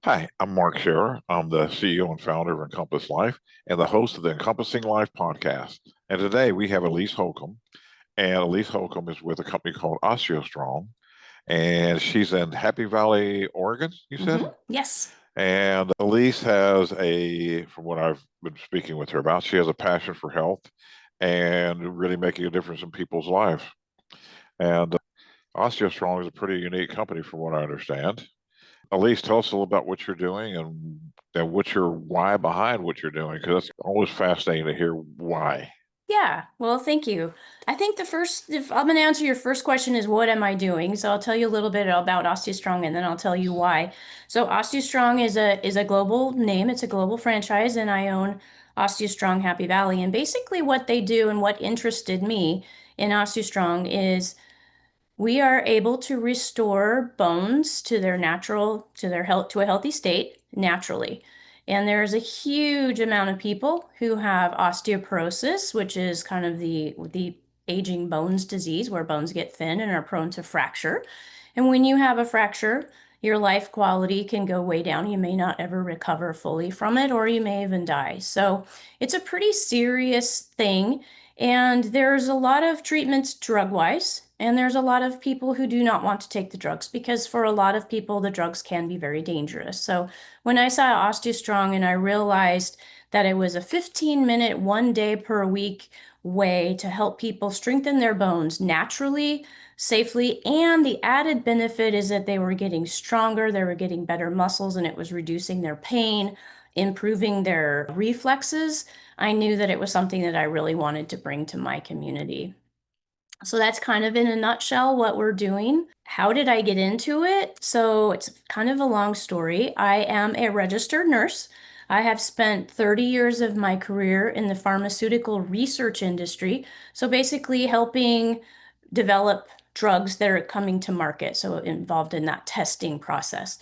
Hi, I'm Mark Scherer. I'm the CEO and founder of Encompass Life and the host of the Encompassing Life Podcast. And today we have Elise Holcombe. And Elise Holcombe is with a company called OsteoStrong. And she's in Happy Valley, Oregon, you said? Yes. And Elise has from what I've been speaking with her about, she has a passion for health and really making a difference in people's lives. And OsteoStrong is a pretty unique company from what I understand. Elise, tell us a little about what you're doing and what's your why behind what you're doing, because it's always fascinating to hear why. Yeah. Well, thank you. I think if I'm going to answer your first question is what am I doing? So I'll tell you a little bit about OsteoStrong and then I'll tell you why. So OsteoStrong is a global name. It's a global franchise and I own OsteoStrong Happy Valley. And basically what they do and what interested me in OsteoStrong is we are able to restore bones to their health, to a healthy state naturally. And there's a huge amount of people who have osteoporosis, which is kind of the aging bones disease where bones get thin and are prone to fracture. And when you have a fracture, your life quality can go way down. You may not ever recover fully from it, or you may even die. So it's a pretty serious thing. And there's a lot of treatments drug-wise, and there's a lot of people who do not want to take the drugs because for a lot of people, the drugs can be very dangerous. So when I saw OsteoStrong and I realized that it was a 15-minute, 1 day per week way to help people strengthen their bones naturally, safely, and the added benefit is that they were getting stronger, they were getting better muscles, and it was reducing their pain, improving their reflexes. I knew that it was something that I really wanted to bring to my community. So that's kind of in a nutshell what we're doing. How did I get into it? So it's kind of a long story. I am a registered nurse. I have spent 30 years of my career in the pharmaceutical research industry. So basically helping develop drugs that are coming to market. So involved in that testing process.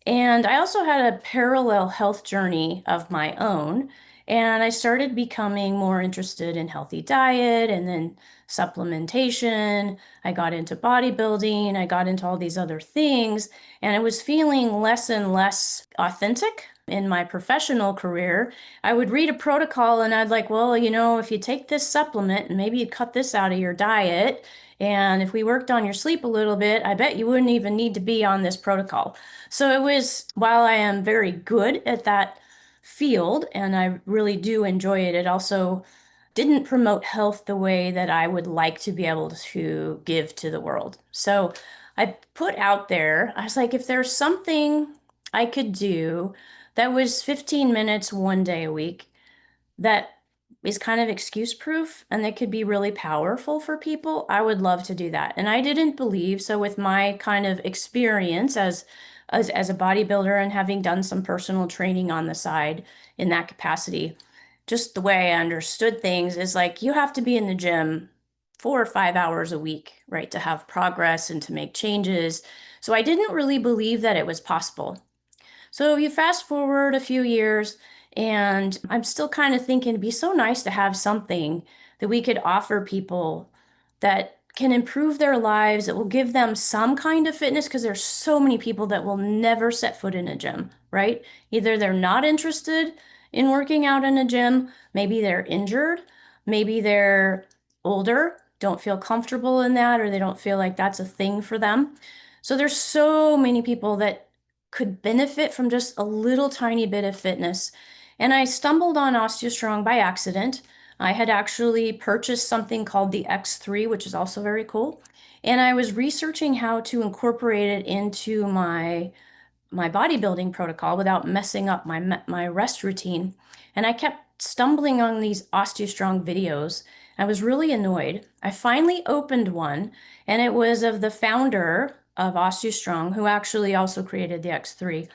And I also had a parallel health journey of my own. And I started becoming more interested in healthy diet and then supplementation. I got into bodybuilding. I got into all these other things. And I was feeling less and less authentic in my professional career. I would read a protocol and I'd like, well, if you take this supplement and maybe you cut this out of your diet, and if we worked on your sleep a little bit, I bet you wouldn't even need to be on this protocol. So it was, while I am very good at that field and I really do enjoy it, it also didn't promote health the way that I would like to be able to give to the world. So I put out there, I was like, if there's something I could do that was 15 minutes 1 day a week that is kind of excuse proof and that could be really powerful for people, I would love to do that. And I didn't believe, so with my kind of experience as a bodybuilder and having done some personal training on the side in that capacity, just the way I understood things is like you have to be in the gym 4 or 5 hours a week, right, to have progress and to make changes. So I didn't really believe that it was possible. So you fast forward a few years, and I'm still kind of thinking it'd be so nice to have something that we could offer people that can improve their lives, that will give them some kind of fitness, because there's so many people that will never set foot in a gym, right? Either they're not interested in working out in a gym, maybe they're injured, maybe they're older, don't feel comfortable in that, or they don't feel like that's a thing for them. So there's so many people that could benefit from just a little tiny bit of fitness. And I stumbled on OsteoStrong by accident. I had actually purchased something called the X3, which is also very cool. And I was researching how to incorporate it into my bodybuilding protocol without messing up my rest routine. And I kept stumbling on these OsteoStrong videos. I was really annoyed. I finally opened one, and it was of the founder of OsteoStrong, who actually also created the X3.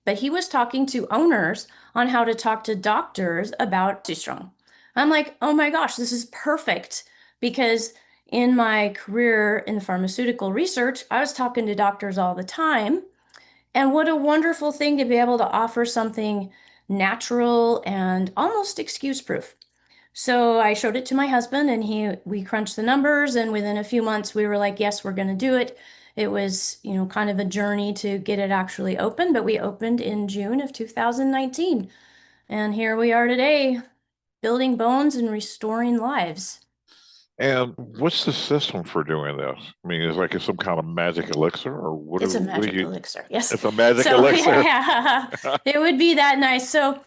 But he was talking to owners on how to talk to doctors about OsteoStrong. I'm like, oh my gosh, this is perfect because in my career in the pharmaceutical research, I was talking to doctors all the time, and what a wonderful thing to be able to offer something natural and almost excuse proof. So I showed it to my husband and we crunched the numbers, and within a few months we were like, yes, we're going to do it. It was, kind of a journey to get it actually open, but we opened in June of 2019. And here we are today, building bones and restoring lives. And what's the system for doing this? I mean, is like some kind of magic elixir, or It's a what do magic you? elixir. Yes. It's a magic So elixir. yeah, it would be that nice. So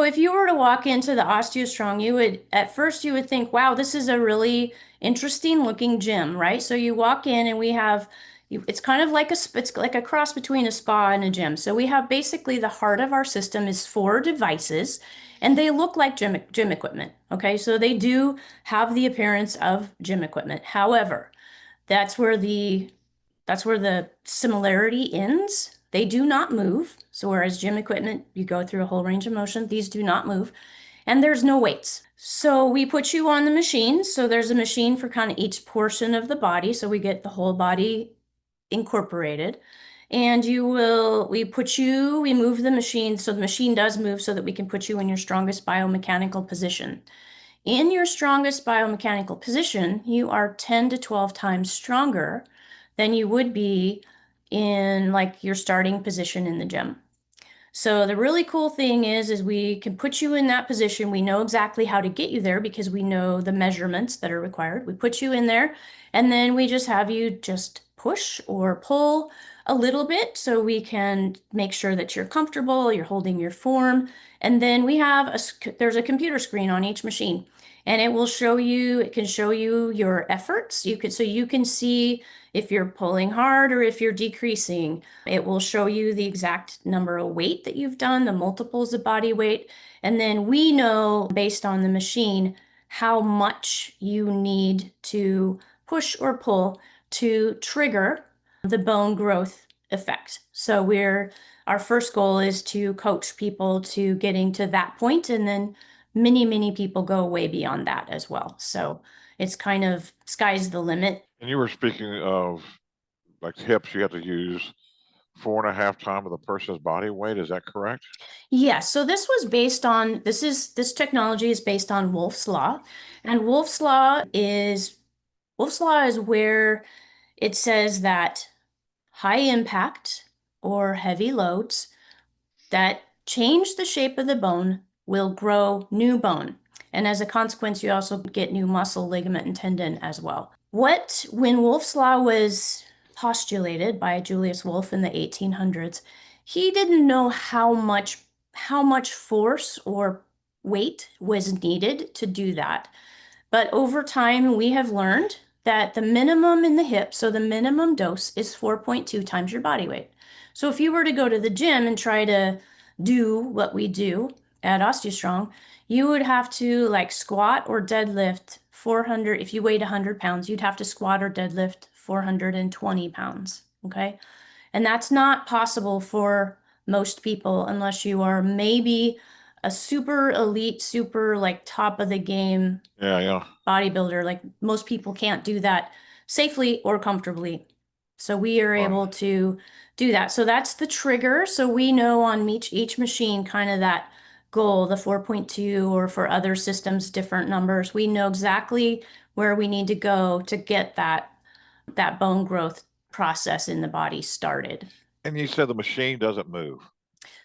if you were to walk into the OsteoStrong, at first you would think, wow, this is a really interesting looking gym, right? So you walk in and it's kind of like it's like a cross between a spa and a gym. So we have basically the heart of our system is four devices and they look like gym equipment. Okay. So they do have the appearance of gym equipment. However, that's where the that's where the similarity ends. They do not move. So whereas gym equipment, you go through a whole range of motion, these do not move. And there's no weights. So we put you on the machine. So there's a machine for kind of each portion of the body. So we get the whole body incorporated. And we move the machine. So the machine does move so that we can put you in your strongest biomechanical position. In your strongest biomechanical position, you are 10 to 12 times stronger than you would be in like your starting position in the gym. So the really cool thing is we can put you in that position. We know exactly how to get you there because we know the measurements that are required. We put you in there and then we just have you just push or pull a little bit so we can make sure that you're comfortable, you're holding your form. And then there's a computer screen on each machine and it can show you your efforts. So you can see if you're pulling hard or if you're decreasing. It will show you the exact number of weight that you've done, the multiples of body weight. And then we know based on the machine how much you need to push or pull to trigger the bone growth effect. So our first goal is to coach people to getting to that point, and then many people go way beyond that as well. So it's kind of sky's the limit. And you were speaking of like hips, you have to use 4.5 times of the person's body weight. Is that correct? Yes, so this technology is based on Wolff's law. And Wolff's law is where it says that high impact or heavy loads that change the shape of the bone will grow new bone. And as a consequence, you also get new muscle, ligament, and tendon as well. When Wolff's law was postulated by Julius Wolff in the 1800s, he didn't know how much force or weight was needed to do that. But over time, we have learned that the minimum in the hip, so the minimum dose is 4.2 times your body weight. So if you were to go to the gym and try to do what we do at OsteoStrong, you would have to like squat or deadlift 400. If you weighed 100 pounds, you'd have to squat or deadlift 420 pounds. Okay. And that's not possible for most people unless you are maybe a super elite, super like top of the game Yeah. bodybuilder. Like most people can't do that safely or comfortably. So we are Right. able to do that. So that's the trigger. So we know on each machine kind of that goal, the 4.2, or for other systems, different numbers. We know exactly where we need to go to get that bone growth process in the body started. And you said the machine doesn't move.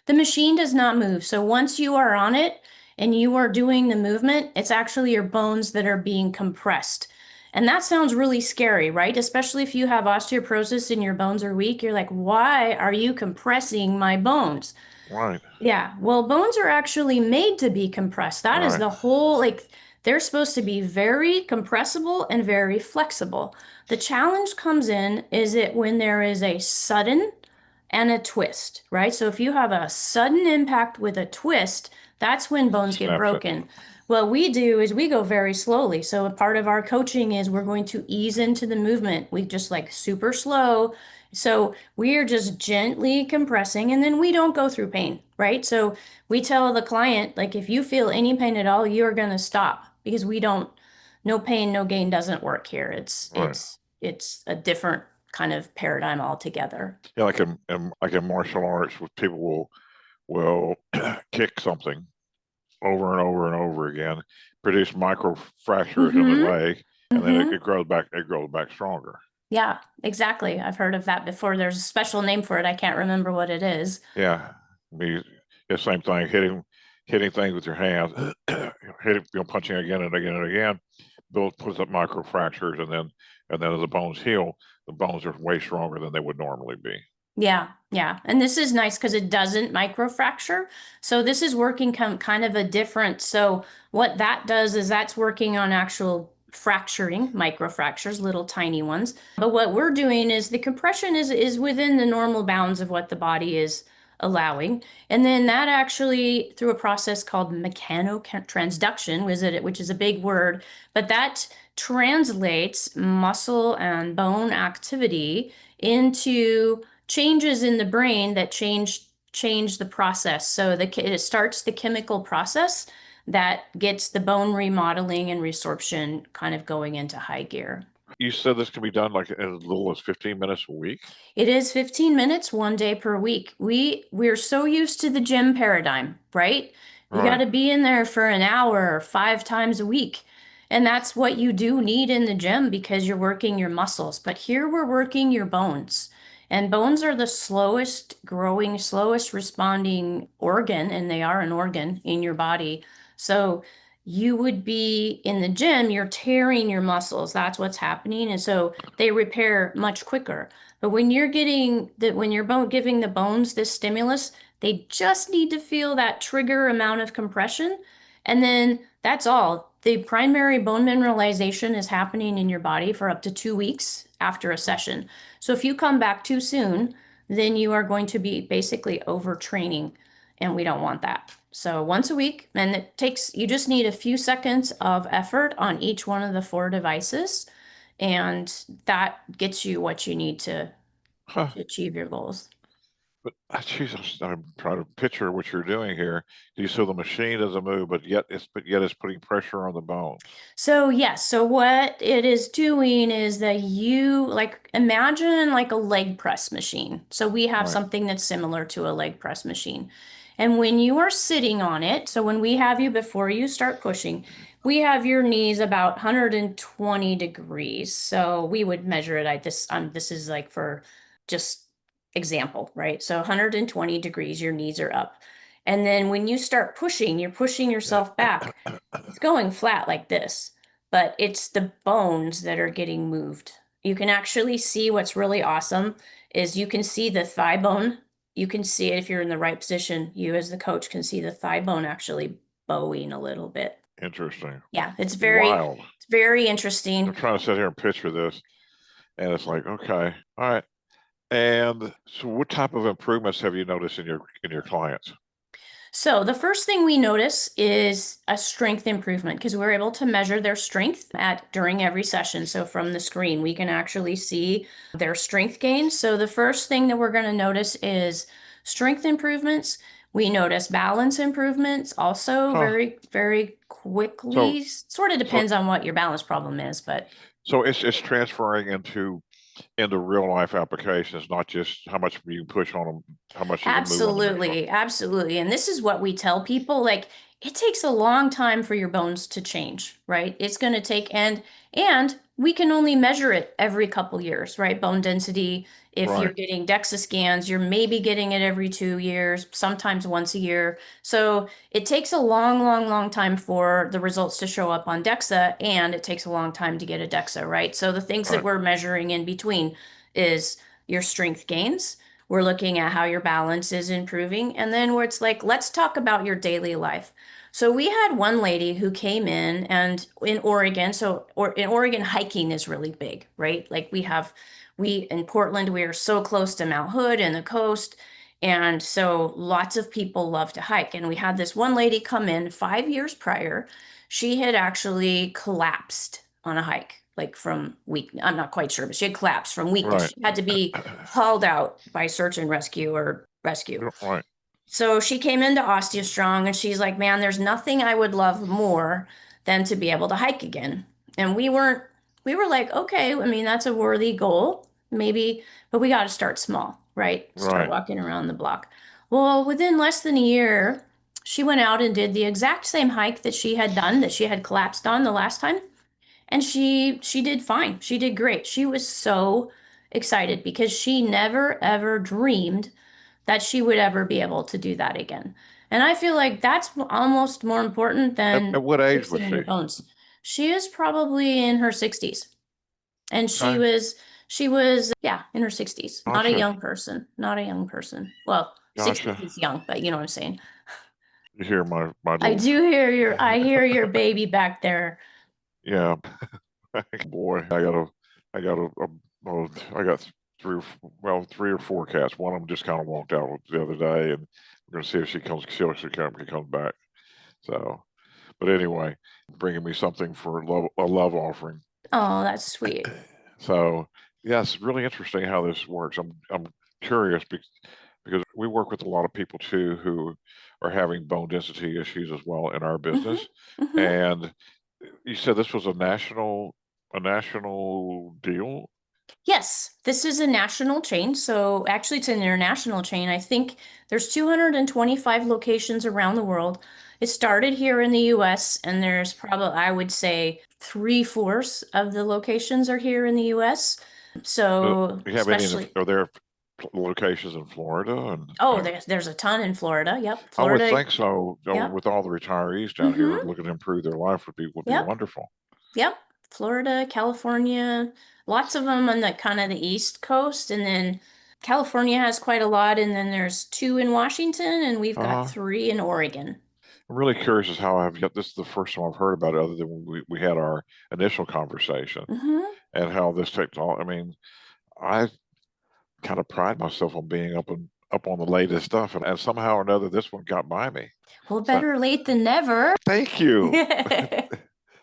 The machine does not move. So once you are on it and you are doing the movement, it's actually your bones that are being compressed. And that sounds really scary, right? Especially if you have osteoporosis and your bones are weak. You're like, why are you compressing my bones? Right. Yeah, well, bones are actually made to be compressed. That is Right. the whole, like, they're supposed to be very compressible and very flexible. The challenge comes in is it when there is a sudden and a twist, right? So if you have a sudden impact with a twist, that's when bones get Snaps it. broken. What we do is we go very slowly. So a part of our coaching is we're going to ease into the movement. We just like super slow. So we are just gently compressing and then we don't go through pain, right? So we tell the client, like, if you feel any pain at all, you're going to stop because no pain, no gain doesn't work here. Right. It's a different kind of paradigm altogether. Yeah, like in martial arts, with people will kick something over and over and over again, produce micro fractures in the Mm-hmm. leg, and then Mm-hmm. it grows back. It grows back stronger. Yeah, exactly. I've heard of that before. There's a special name for it. I can't remember what it is. Yeah, me, the same thing. Hitting things with your hands, hitting, punching again and again and again, builds puts up micro fractures, and then as the bones heal, the bones are way stronger than they would normally be. Yeah, yeah. And this is nice because it doesn't microfracture. So this is working kind of a different. So what that does is that's working on actual fracturing, microfractures, little tiny ones. But what we're doing is the compression is within the normal bounds of what the body is allowing. And then that actually, through a process called mechanotransduction, which is a big word, but that translates muscle and bone activity into changes in the brain that change the process. So it starts the chemical process that gets the bone remodeling and resorption kind of going into high gear. You said this can be done like as little as 15 minutes a week? It is 15 minutes 1 day per week. We're so used to the gym paradigm, right? You got Right. to be in there for an hour 5 times a week. And that's what you do need in the gym because you're working your muscles. But here we're working your bones. And bones are the slowest growing, slowest responding organ, and they are an organ in your body. So you would be in the gym, you're tearing your muscles. That's what's happening. And so they repair much quicker. But when you're giving the bones this stimulus, they just need to feel that trigger amount of compression. And then that's all. The primary bone mineralization is happening in your body for up to 2 weeks after a session. So if you come back too soon, then you are going to be basically overtraining, and we don't want that. So once a week, and you just need a few seconds of effort on each one of the 4 devices, and that gets you what you need Huh. to achieve your goals. But Jesus, I'm trying to picture what you're doing here. You so the machine doesn't move, but yet it's putting pressure on the bones. So yes, so what it is doing is that you like imagine like a leg press machine. So we have Right. something that's similar to a leg press machine. And when you are sitting on it, so when we have you before you start pushing, we have your knees about 120 degrees. So we would measure it at this is like for just example, right? So 120 degrees, your knees are up. And then when you start pushing, you're pushing yourself back. It's going flat like this, but it's the bones that are getting moved. You can actually see what's really awesome is you can see the thigh bone. You can see it if you're in the right position. You as the coach can see the thigh bone actually bowing a little bit. Interesting. Yeah, Wild. it's very I'm interesting. trying to sit here and picture this, and it's like, okay, all right. And so, what type of improvements have you noticed in your clients? So the first thing we notice is a strength improvement because we're able to measure their strength at during every session. So from the screen, we can actually see their strength gains. So the first thing that we're going to notice is strength improvements. We notice balance improvements also Huh. very, very So, quickly. Sort of so, depends on what your balance problem is, but so it's transferring into real life applications, not just how much you push on them, how much you can move on the mixer. absolutely, absolutely. And this is what we tell people, like it takes a long time for your bones to change, right? It's going to take and we can only measure it every couple years, right? Bone density, if you're Right, getting DEXA scans, you're maybe getting it every 2 years, sometimes once a year. So it takes a long, long, long time for the results to show up on DEXA, and it takes a long time to get a DEXA, right? So the things that right, we're measuring in between is your strength gains. We're looking at how your balance is improving. And then where it's like, let's talk about your daily life. So we had one lady who came in and in Oregon, or in Oregon, hiking is really big, right? Like we in Portland, we are so close to Mount Hood and the coast. And so lots of people love to hike. And we had this one lady come in 5 years prior. She had actually collapsed on a hike, like from weak. I'm not quite sure, but she had collapsed from weakness. right, She had to be hauled out by search and rescue or rescue. right, So she came into OsteoStrong and she's like, man, there's nothing I would love more than to be able to hike again. And we were like, okay, I mean, that's a worthy goal, maybe, but we got to start small, right? Start right. walking around the block. Well, within less than a year, she went out and did the exact same hike that she had done, that she had collapsed on the last time. And she did fine. She did great. She was so excited because she never ever dreamed that she would ever be able to do that again. And I feel like that's almost more important At than what age was fixing your she? bones. She is probably in her 60s. And Okay, she was yeah, in her 60s. Not a gotcha, young person. Not a young person. Well, 60s gotcha. is young, but you know what I'm saying. You hear my I little, do hear I hear your baby back there. yeah, boy, oh, I got three or four cats. One of them just kind of walked out the other day, and we're gonna see if she comes back. So, but anyway, bringing me something for a love offering. Oh, that's sweet. So, yes, really interesting how this works. I'm curious because we work with a lot of people too who are having bone density issues as well in our Hmm. business. Hmm. And you said this was a national deal. Yes, this is a national chain. So actually, it's an international chain. I think there's 225 locations around the world. It started here in the US, and there's probably, I would say, three-fourths of the locations are here in the US. Do So you have any especially, are there locations in Florida? And oh, there's a ton in Florida. Yep, I would Florida. think so. Yep. With all the retirees down here Hmm. looking to improve their life would be Yep. wonderful. Yep. Florida, California, lots of them on the kind of the East Coast. And then California has quite a lot. And then there's two in Washington, and we've got Uh-huh. three in Oregon. I'm really curious as how I've got this is the first time I've heard about it other than when we had our initial conversation Hmm. and how this technology. I mean, I kind of pride myself on being up on the latest stuff, and somehow or another, this one got by me. Well, So better late than never. thank you,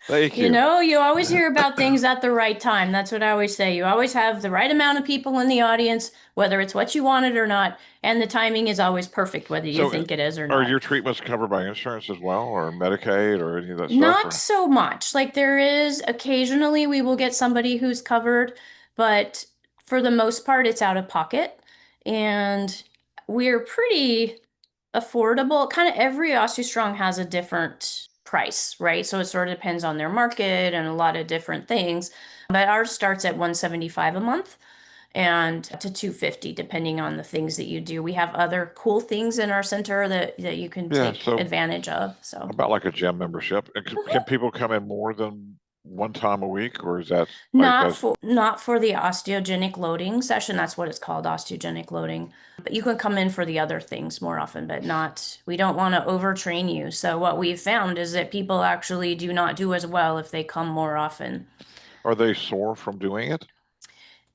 thank You you. know, you always hear about things at the right time. That's what I always say. You always have the right amount of people in the audience, whether it's what you wanted or not, and the timing is always perfect, whether you So, think it is or are not. your treatments covered by insurance as well, or Medicaid, or any of that stuff? Not Or so much. Like there is occasionally we will get somebody who's covered, but for the most part, it's out of pocket. And we're pretty affordable. Kind of every OsteoStrong has a different price, right? So it sort of depends on their market and a lot of different things. But ours starts at 175 a month and to 250 depending on the things that you do. We have other cool things in our center that you can yeah, take so advantage of. So about like a gym membership. And can people come in more than one time a week, or is that like not that's for not for the osteogenic loading session. That's what it's called, osteogenic loading. But you can come in for the other things more often, but not, we don't want to overtrain you. So what we've found is that people actually do not do as well if they come more often. are they sore from doing it?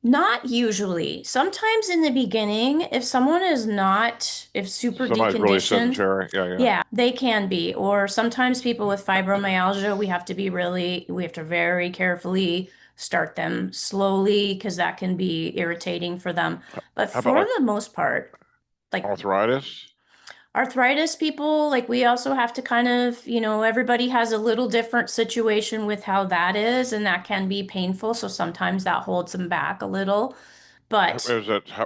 Not usually. Sometimes in the beginning, if someone is not, if super Somebody's really deconditioned, sedentary. Yeah, yeah. yeah, they can be. Or sometimes people with fibromyalgia, we have to very carefully start them slowly because that can be irritating for them. But How about for like the most part, like arthritis? arthritis people, like we also have to kind of, everybody has a little different situation with how that is, and that can be painful. So sometimes that holds them back a little. But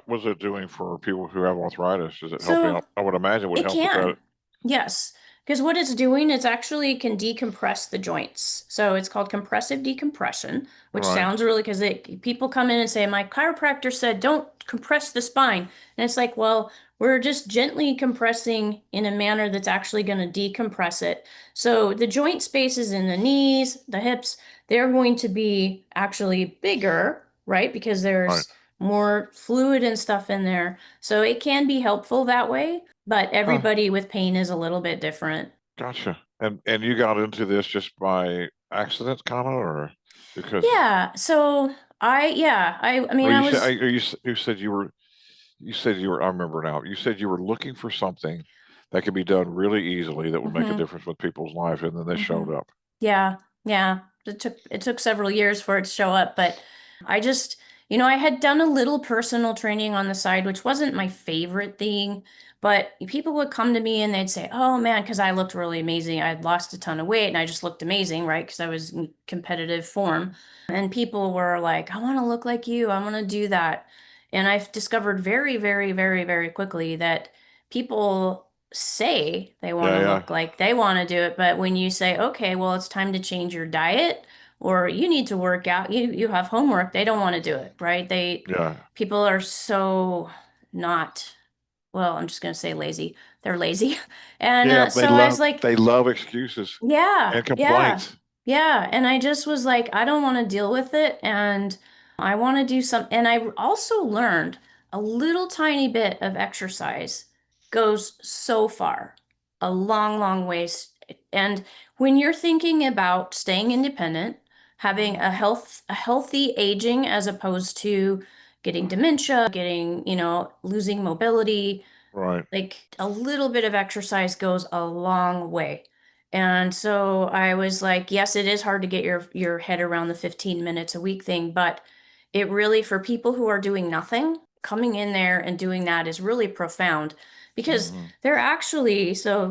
What's it doing for people who have arthritis? Is it helping so out? I would imagine it would it help with that. can. Yes. Because what it's doing is actually can decompress the joints. So it's called compressive decompression, which Right. sounds really because people come in and say, my chiropractor said don't compress the spine. And it's like, well, we're just gently compressing in a manner that's actually going to decompress it. So the joint spaces in the knees, the hips, they're going to be actually bigger, right? Because Right. there's more fluid and stuff in there. So it can be helpful that way. But Huh. everybody with pain is a little bit different. Gotcha. And you got into this just by accident, kind of, or because Yeah. So I mean, well, I you said was, you said you were. I remember now. You said you were looking for something that could be done really easily that would make a hmm difference with people's life, and then this hmm showed up. yeah, yeah. It took several years for it to show up, but I just, I had done a little personal training on the side, which wasn't my favorite thing, but people would come to me and they'd say, "Oh man," because I looked really amazing. I'd lost a ton of weight and I just looked amazing, right? Because I was in competitive form. And people were like, "I want to look like you. I want to do that." And I've discovered very, very, very, very quickly that people say they want Yeah, to yeah. look like they want to do it, but when you say, okay, well, it's time to change your diet or you need to work out, you have homework, they don't want to do it, right? Yeah. People are so not, well, I'm just going to say lazy. They're lazy. And Yeah, so I was like, they love excuses yeah, and yeah, complaints. yeah. And I just was like, I don't want to deal with it. And I want to do some. And I also learned a little tiny bit of exercise goes so far, a long, long ways. And when you're thinking about staying independent, having Mhm. a healthy aging as opposed to getting dementia, getting, losing mobility, Right. like a little bit of exercise goes a long way. And so I was like, yes, it is hard to get your head around the 15 minutes a week thing, but it really, for people who are doing nothing, coming in there and doing that is really profound because Hmm. they're actually, so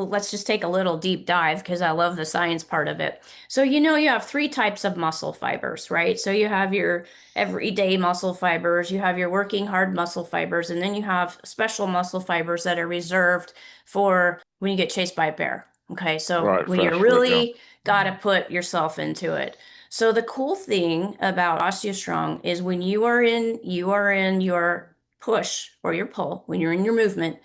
let's just take a little deep dive because I love the science part of it. So, you have three types of muscle fibers, right? So you have your everyday muscle fibers, you have your working hard muscle fibers, and then you have special muscle fibers that are reserved for when you get chased by a bear. Okay, so Right. when you're Fast foot. Yeah. really got to Hmm. put yourself into it. So the cool thing about OsteoStrong is when you are in your push or your pull, when you're in your movement,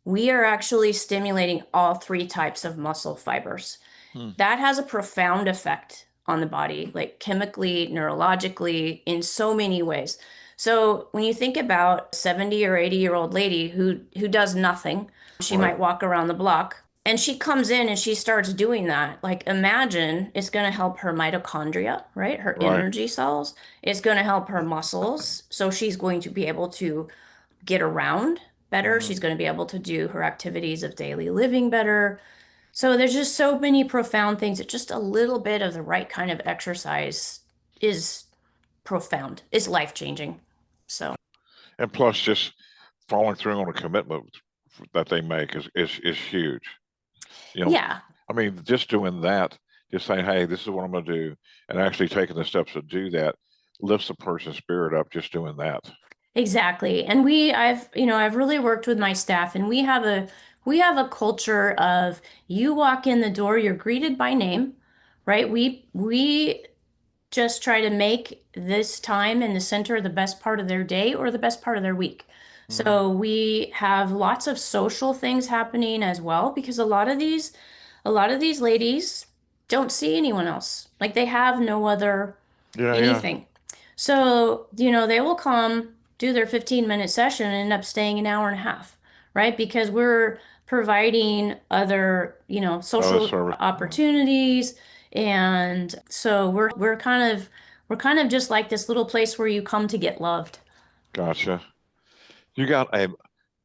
we are actually stimulating all three types of muscle fibers. Hmm. That has a profound effect on the body, like chemically, neurologically, in so many ways. So when you think about a 70 or 80-year-old lady who does nothing, she Right. might walk around the block and she comes in and she starts doing that. Like imagine it's going to help her mitochondria, right? Her Right. energy cells. It's going to help her muscles. So she's going to be able to get around better. Hmm. She's going to be able to do her activities of daily living better. So there's just so many profound things that just a little bit of the right kind of exercise is profound, is life changing. So, And plus, just following through on a commitment that they make is huge. You know, yeah, I mean, just doing that, just saying, "Hey, this is what I'm going to do," and actually taking the steps to do that lifts a person's spirit up. Just doing that. exactly. And I've really worked with my staff and we have a culture of you walk in the door, you're greeted by name, right? We just try to make this time in the center the best part of their day or the best part of their week. Hmm. So we have lots of social things happening as well because a lot of these ladies don't see anyone else. Like they have no other Yeah. Yeah. anything. So, they will come do their 15-minute session and end up staying an hour and a half, right? Because we're providing other, Other social service. opportunities. And so we're kind of just like this little place where you come to get loved. Gotcha. You got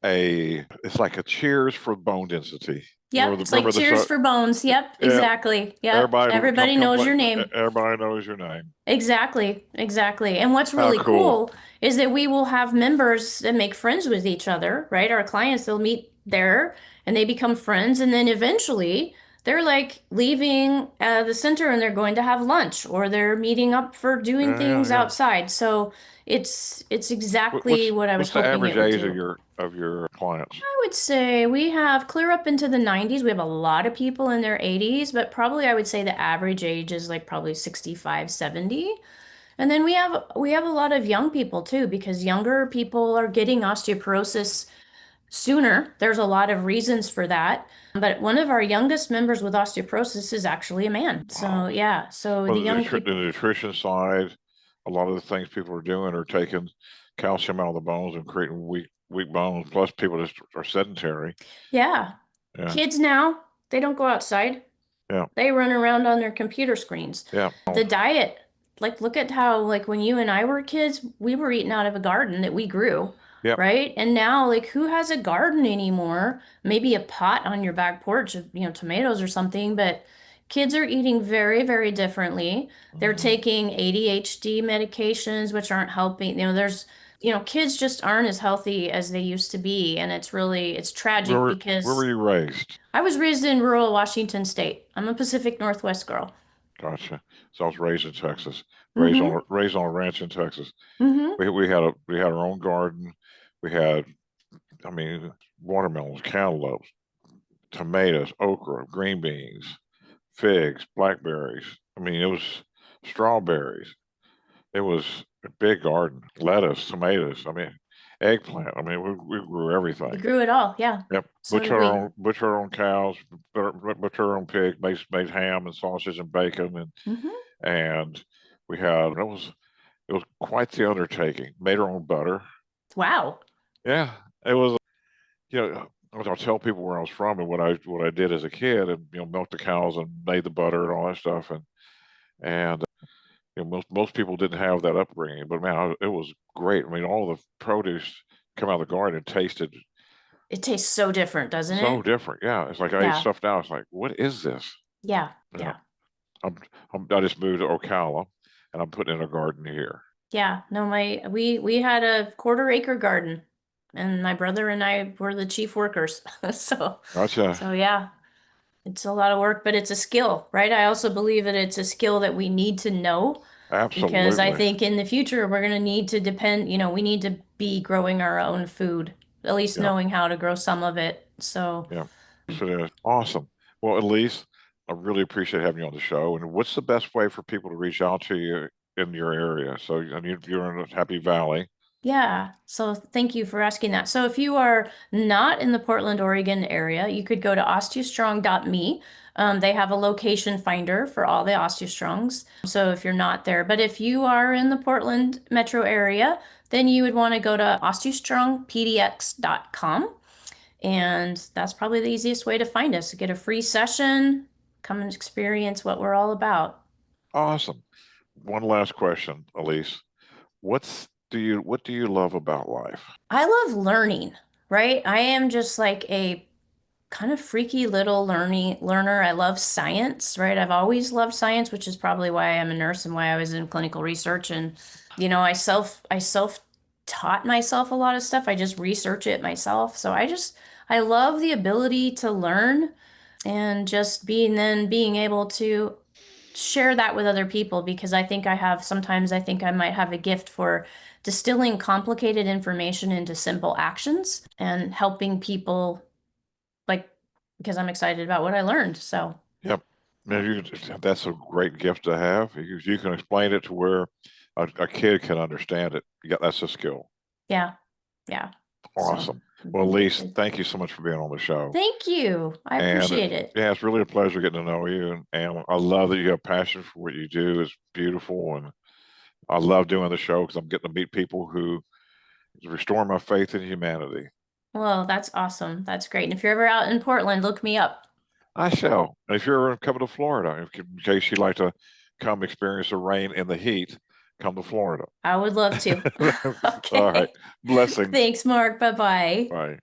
it's like a cheers for bone density. Yep, it's like Remember the cheers show? for bones. Yep, Yeah. exactly. Yep. Everybody Everybody knows your name. everybody knows your name. Exactly, exactly. And what's How really cool. cool is that we will have members that make friends with each other, right? Our clients, they'll meet there and they become friends. And then eventually they're like leaving the center and they're going to have lunch or they're meeting up for doing Yeah. Yeah. things Yeah. outside. So it's exactly what I was What's the hoping average it would age of do. your clients? I would say we have clear up into the 90s. We have a lot of people in their 80s, but probably I would say the average age is like probably 65, 70. And then we have a lot of young people too, because younger people are getting osteoporosis sooner. There's a lot of reasons for that. But one of our youngest members with osteoporosis is actually a man. So Wow. yeah, so Well, the young the people, nutrition side, a lot of the things people are doing are taking calcium out of the bones and creating weak bones. Plus, people just are sedentary. yeah. Yeah. Kids now, they don't go outside. Yeah. They run around on their computer screens. Yeah. The diet, like look at how like when you and I were kids, we were eating out of a garden that we grew, Yep. right? And now like who has a garden anymore? Maybe a pot on your back porch of, tomatoes or something, but kids are eating very, very differently. They're Hmm. taking ADHD medications, which aren't helping. Kids just aren't as healthy as they used to be, and it's tragic Where were because you raised? I was raised in rural Washington State. I'm a Pacific Northwest girl. Gotcha. So I was raised in Texas, Mm-hmm. raised on a ranch in Texas. Mm-hmm. We had our own garden. We had, I mean, watermelons, cantaloupes, tomatoes, okra, green beans, figs, blackberries. I mean, it was strawberries. It was a big garden, lettuce, tomatoes. I mean, eggplant. I mean, we grew You everything. grew it all, yeah. Yep. So did we. Butcher our own cows, butcher our own pig, made ham and sausage and bacon, Hmm. and we had it was quite the undertaking. Made our own butter. Wow. Yeah, it was. I'll tell people where I was from and what I did as a kid, and milked the cows and made the butter and all that stuff, and most people didn't have that upbringing, but man, it was great. I mean, all the produce come out of the garden tasted It tastes so different, doesn't so it? different. Yeah, it's like I ate Yeah. stuff now. It's like, what is this? Yeah. You know, Yeah. I'm, I just moved to Ocala, and I'm putting in a garden here. Yeah. No, we had a quarter-acre garden, and my brother and I were the chief workers. So Gotcha. so yeah, it's a lot of work, but it's a skill, right? I also believe that it's a skill that we need to know because I Absolutely. think in the future we're going to need to we need to be growing our own food, at least Yeah. knowing how to grow some of it. So Yeah. Yes, it is. Awesome. Well, Elise, I really appreciate having you on the show. And what's the best way for people to reach out to you in your area? So, and you're in Happy Valley. yeah, so thank you for asking that. So if you are not in the Portland, Oregon area, you could go to osteostrong.me. They have a location finder for all the OsteoStrongs. So if you're not there, but if you are in the Portland metro area, then you would want to go to osteostrongpdx.com. And that's probably the easiest way to find us. Get a free session, come and experience what we're all about. Awesome. One last question, Elise. What do you love about life? I love learning, right? I am just like a kind of freaky little learner. I love science, right? I've always loved science, which is probably why I'm a nurse and why I was in clinical research. And I self taught myself a lot of stuff. I just research it myself. So I love the ability to learn and just being able to share that with other people because sometimes I think I might have a gift for distilling complicated information into simple actions and helping people like because I'm excited about what I learned. So, Yep. yeah. Man, that's a great gift to have. You can explain it to where a kid can understand it. That's a skill. Yeah. Yeah. So, Awesome. I've Well, been Elise, gifted. thank you so much for being on the show. Thank you. I And appreciate it. yeah, it's really a pleasure getting to know you. And I love that you have passion for what you do. It's beautiful. And I love doing the show because I'm getting to meet people who restore my faith in humanity. Well, that's awesome. That's great. And if you're ever out in Portland, look me up. I shall. And if you're ever coming to Florida, in case you'd like to come experience the rain and the heat, come to Florida. I would love to. All right. Okay. Blessings. Thanks, Mark. Bye-bye. Bye.